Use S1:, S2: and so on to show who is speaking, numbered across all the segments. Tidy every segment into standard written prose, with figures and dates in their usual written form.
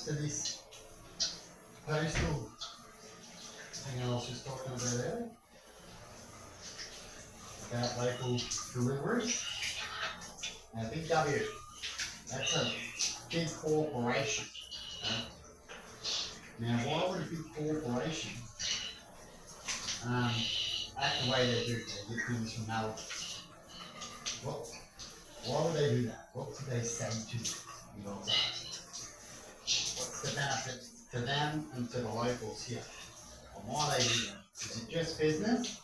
S1: to this postal thing I was just talking about earlier, about local delivery. Now, Big W, that's a big corporation. Now, why would a big corporation act the way they do? They get things from Melbourne. Why would they do that? What could they say to you guys ask? What's the benefit to them and to the locals here? And why they do that? Is it just business?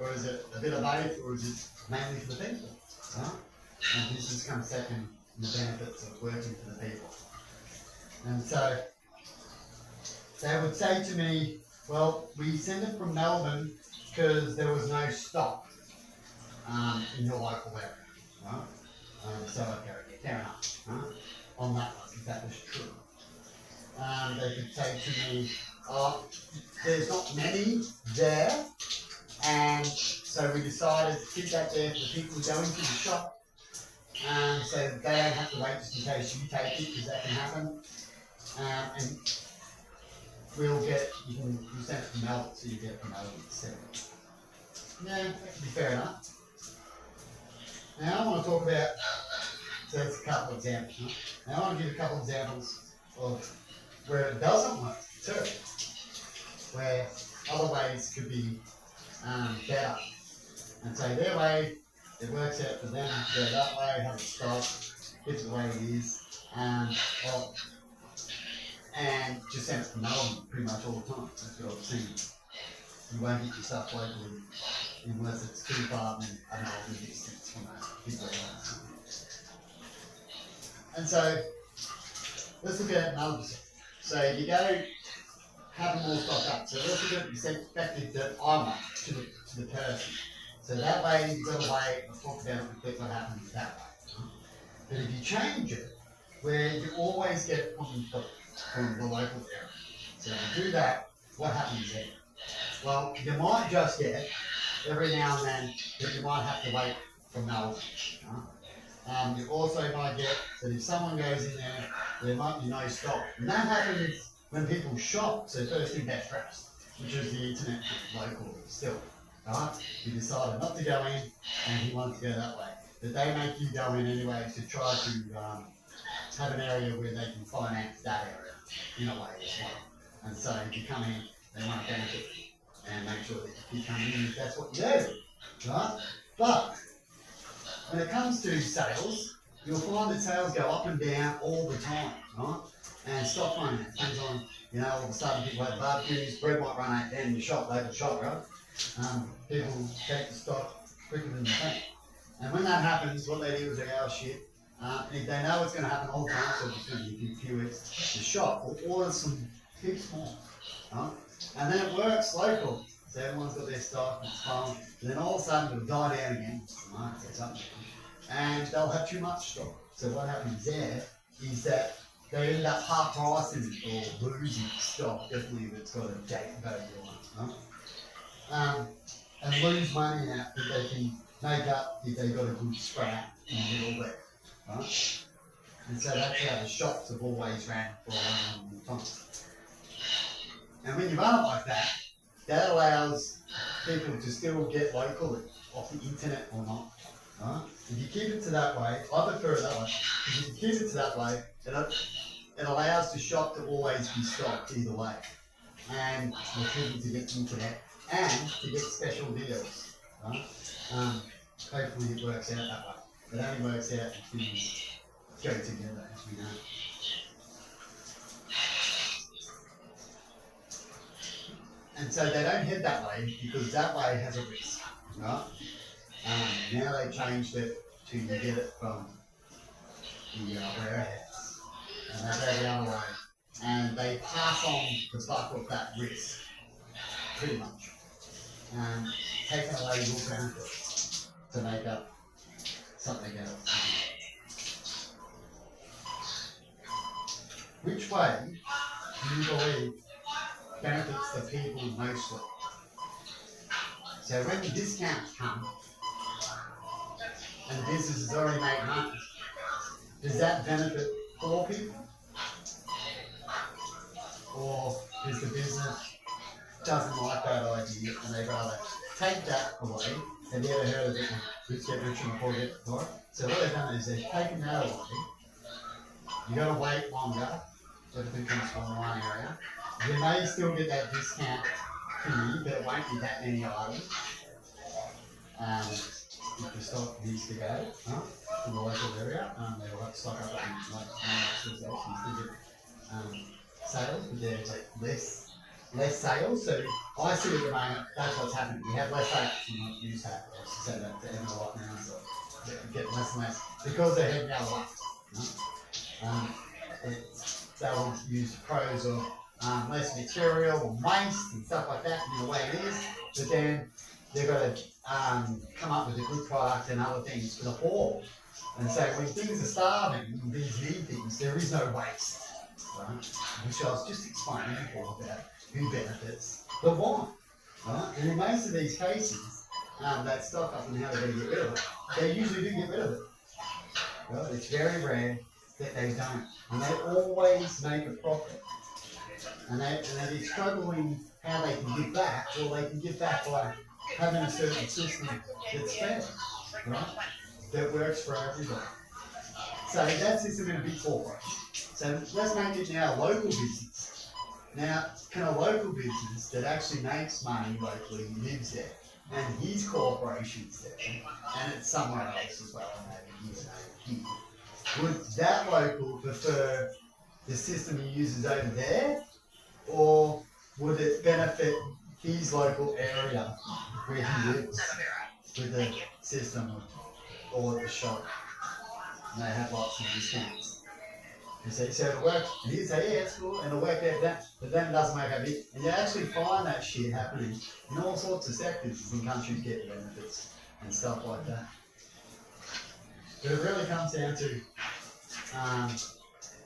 S1: Or is it a bit of both? Or is it mainly for the people? Right? And business comes second in the benefits of working for the people. And so they would say to me, well, we sent it from Melbourne because there was no stock in your local area. Right? So I'd go, yeah, fair enough. Right? On that one, if that was true. They could say to me, oh, there's not many there, and so we decided to keep that there for the people who go into the shop, so they don't have to wait just in case you take it, because that can happen. And we'll get, you send it from Melbourne, so you get it from Melbourne instead. Yeah, that could be fair enough. Now I want to talk about, so that's a couple of examples. Huh? Now I want to give a couple of examples of where it doesn't work too, where other ways could be better. And so their way, it works out for them, go that way, have it stop, it's the way it is, and just send it from Melbourne pretty much all the time. That's what I've seen. You won't get your stuff locally unless it's too far and an older distance from a big warehouse. And so let's look at another perspective. So you go having more stock up. So let's look at the perspective that I want to the person. So that way you've got a way of talking about it, what happens that way. But if you change it, where you always get it from the local area. So if you do that, what happens there? Well, you might just get every now and then that you might have to wait from Melbourne. You also might get that if someone goes in there might be no stock. And that happens when people shop. So first thing, they're stressed, which is the internet local still. Right? He decided not to go in and he wanted to go that way. But they make you go in anyway to try to have an area where they can finance that area in a way as well. And so if you come in, they want to benefit and make sure that you come in if that's what you do. Right? But when it comes to sales, you'll find that sales go up and down all the time, right? And stock finance depends on, all of a sudden people have barbecues, bread might run out in the shop, local shop, right? People take the stock quicker than they think. And when that happens, what they do is they go, oh shit. And if they know it's going to happen all the time, so it's going to be a few weeks, the shop will order some heaps more, right? And then it works local. So everyone's got their stock, it's fine. And then all of a sudden it'll die down again, right? And they'll have too much stock. So what happens there is that they end up half pricing it or losing stock, definitely if it's got a date value on it, right? And lose money in that they can make up if they've got a good scrap in the middle there, right? And so that's how the shops have always ran for a long time. And when you run it like that, that allows people to still get locally off the internet or not. Right? If you keep it to that way, I prefer it that way. If you keep it to that way, it allows the shop to always be stocked either way. And for people to get internet and to get special deals. Right? Hopefully it works out that way. It only works out if things go together, as we know. And so they don't head that way because that way has a risk, right? Now they've changed it to you get it from the warehouse. And they go the other way. And they pass on the buck of that risk, pretty much. Taking away your benefits to make up something else. Which way do you believe benefits the people mostly? So when the discounts come and the business has already made money, does that benefit poor people or is the business doesn't like that idea and they'd rather take that away. Have you ever heard of it? Rich get richer and poor get poorer. So what they've done is they've taken that away. You got to wait longer. Everything comes from one area. You may still get that discount fee, but it won't be that many items. If the stock needs to go to the local area, they will have to stock up on like stores to get sales, but there's like less sales. So I see at the moment that's what's happening. We have less sales from what we used to have. I used to say that to everyone right now, so get less and less because they're heading out of luck. They'll use pros of less material or waste and stuff like that in the way it is, but then they've got to come up with a good product and other things for the poor. And so when things are starving and things need things, there is no waste. Right? Which I was just explaining before about who benefits the one. Right? And in most of these cases, that stock up and how they're going to get rid of it, they usually do get rid of it. Right? It's very rare that they don't. And they always make a profit. And they're struggling how they can give back, or they can give back by having a certain system that's fair, right? That works for everybody. So that system in a big corporation. So let's make it now a local business. Now, can a local business that actually makes money locally, lives there, and his corporation's there, and it's somewhere else as well, maybe here, would that local prefer the system he uses over there, or would it benefit his local area where he lives with the system or the shop? And they have lots of discounts. You see, so it'll work, and he'd say, yeah, it's cool, and it'll work out that, but then it doesn't make a bit. And you actually find that shit happening in all sorts of sectors when countries get benefits and stuff like that. But it really comes down to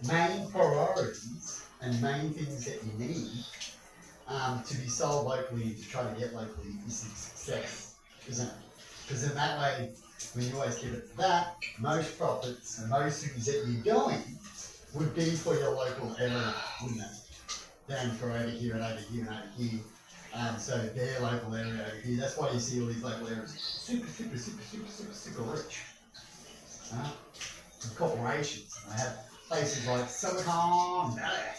S1: main priorities and main things that you need to be sold locally and to try to get locally is success, isn't it? Because in that way, when you always give it to that, most profits and most things that you're doing would be for your local area, wouldn't it? Than for over here and over here and over here. So their local area over here, that's why you see all these local areas super rich. Corporations, they have places like Silicon Valley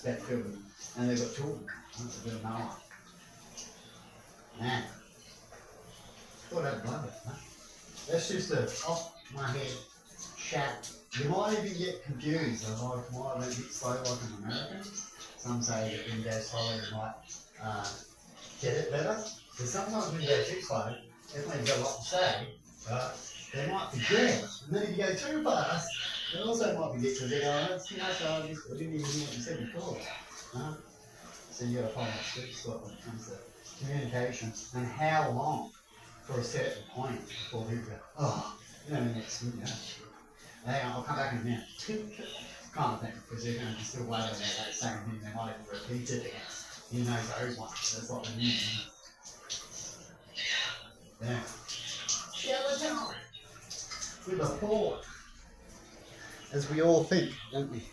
S1: that fill them, and they've got children. They've got no one. Man, thought I'd love it. Huh? That's just a off my head chat. You might even get confused. Like, why they get slow like an American? Some say that when you go slow, you might get it better. But sometimes when you go too slow, definitely you've got a lot to say, but they might forget. And then if you go too fast, they also might forget because they go, that's too much, I didn't even hear what you said before. So you got to find that sweet spot when it comes to communication and how long for a certain point before people go, oh, you know, next week, hang on, I'll come back in a minute. Kind of thing, because they're going to be still waiting on that same thing, they might even repeat it again. You know those ones, that's what they need. Yeah. With a thought, as we all think, don't we?